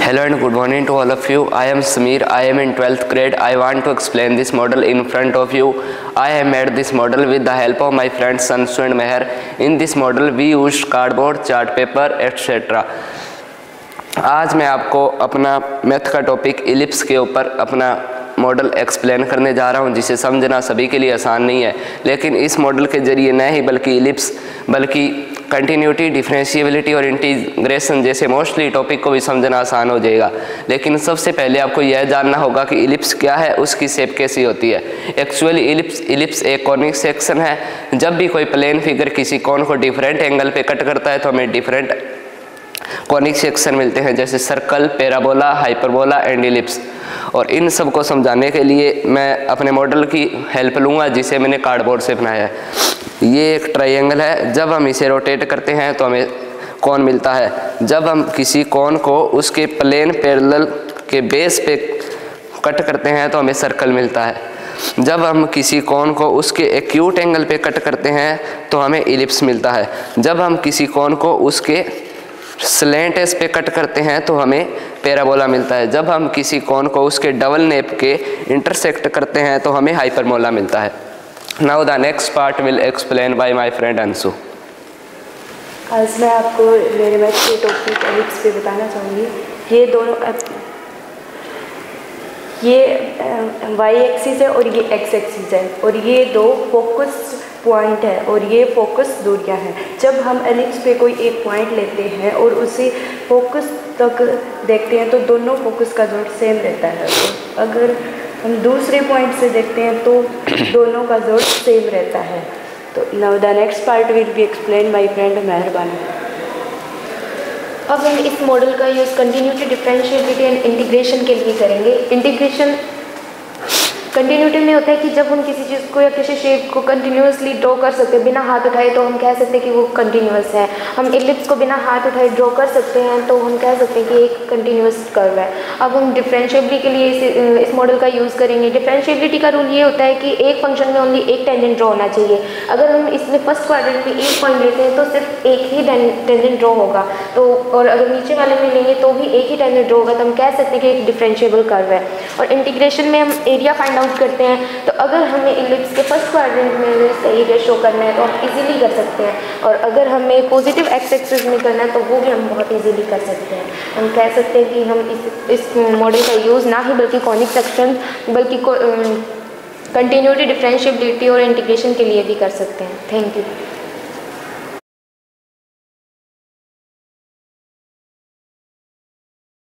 Hello and good morning to all of you. I am Sameer. I am in 12th grade. I want to explain this model in front of you. I have made this model with the help of my friends Sansu and Meher. In this model we used cardboard, chart paper, etc. आज मैं आपको अपना math का topic ellipse के ऊपर अपना model explain करने जा रहा हूं, जिसे समझना सभी के लिए आसान नहीं है, लेकिन इस मॉडल के जरिए न ही बल्कि इलिप्स बल्कि कंटिन्यूटी, डिफरेंशिएबिलिटी और इंटीग्रेशन जैसे मोस्टली टॉपिक को भी समझना आसान हो जाएगा। लेकिन सबसे पहले आपको यह जानना होगा कि इलिप्स क्या है, उसकी शेप कैसी होती है। एक्चुअली इलिप्स एक कॉनिक सेक्शन है। जब भी कोई प्लेन फिगर किसी कोन को डिफरेंट एंगल पे कट करता है तो हमें डिफरेंट कॉनिक सेक्शन मिलते हैं, जैसे circle, parabola, hyperbola and ellipse. और इन सब को समझाने के लिए मैं अपने मॉडल की हेल्प लूँगा, जिसे मैंने कार्डबोर्ड से बनाया है। ये एक ट्रायंगल है। जब हम इसे रोटेट करते हैं तो हमें कोन मिलता है। जब हम किसी कोन को उसके प्लेन पैरेलल के बेस पे कट करते हैं तो हमें सर्कल मिलता है। जब हम किसी कोन को उसके एक्यूट एंगल पे कट करते हैं तो हमें इलिप्स मिलता है। जब हम किसी कोन को उसके स्लैंट एज पे कट करते हैं तो हमें पैराबोला मिलता है। जब हम किसी कोन को उसके डबल नेप के इंटरसेक्ट करते हैं तो हमें हाइपरबोला मिलता है। Now the next part will explain by my friend Anshu. आज मैं आपको मेरे मैथ के टॉपिक एलिप्स पे बताना चाहूँगी। ये दोनों ये वाई एक्सिस है और ये एक्स एक्सिस है, और ये दो फोकस पॉइंट है और ये फोकस दूरियां हैं। जब हम एलिप्स पे कोई एक पॉइंट लेते हैं और उसे फोकस तक देखते हैं तो दोनों फोकस का जोड़ सेम रहता है। अगर हम दूसरे पॉइंट से देखते हैं तो दोनों का जोड़ सेम रहता है। तो now the next part will be explain my friend मेहरबानी। अब हम इस मॉडल का use continuity, differentiability and integration के लिए करेंगे। इंटीग्रेशन कंटिन्यूटी में होता है कि जब हम किसी चीज़ को या किसी शेप को कंटिन्यूसली ड्रॉ कर सकते हैं बिना हाथ उठाए तो हम कह सकते हैं कि वो कंटिन्यूस है। हम इलिप्स को बिना हाथ उठाए ड्रॉ कर सकते हैं तो हम कह सकते हैं कि एक कंटिन्यूस कर्व है। अब हम डिफरेंशिएबिलिटी के लिए इस मॉडल का यूज़ करेंगे। डिफरेंशिएबिलिटी का रूल ये होता है कि एक फंक्शन में ओनली एक टेंजेंट ड्रॉ होना चाहिए। अगर हम इसमें फर्स्ट क्वाड्रेंट में एक पॉइंट लेते हैं तो सिर्फ एक ही टेंजेंट ड्रॉ होगा, तो और अगर नीचे वाले में लेंगे तो भी एक ही टेंजेंट ड्रॉ होगा, तो हम कह सकते हैं कि एक डिफरेंशिएबल कर्व है। और इंटीग्रेशन में हम एरिया फाइंड आउट करते हैं, तो अगर हमें इलिप्स के फर्स्ट क्वाड्रेंट में एरिया शो करना है तो हम इजीली कर सकते हैं, और अगर हमें पॉजिटिव एक्स एक्सिस में करना है तो वो भी हम बहुत इजीली कर सकते हैं। हम कह सकते हैं कि हम इस मॉडल का यूज़ ना ही बल्कि कॉनिक सेक्शन बल्कि कंटिन्यूटी, डिफरेंशिएबिलिटी और इंटीग्रेशन के लिए भी कर सकते हैं। Thank you.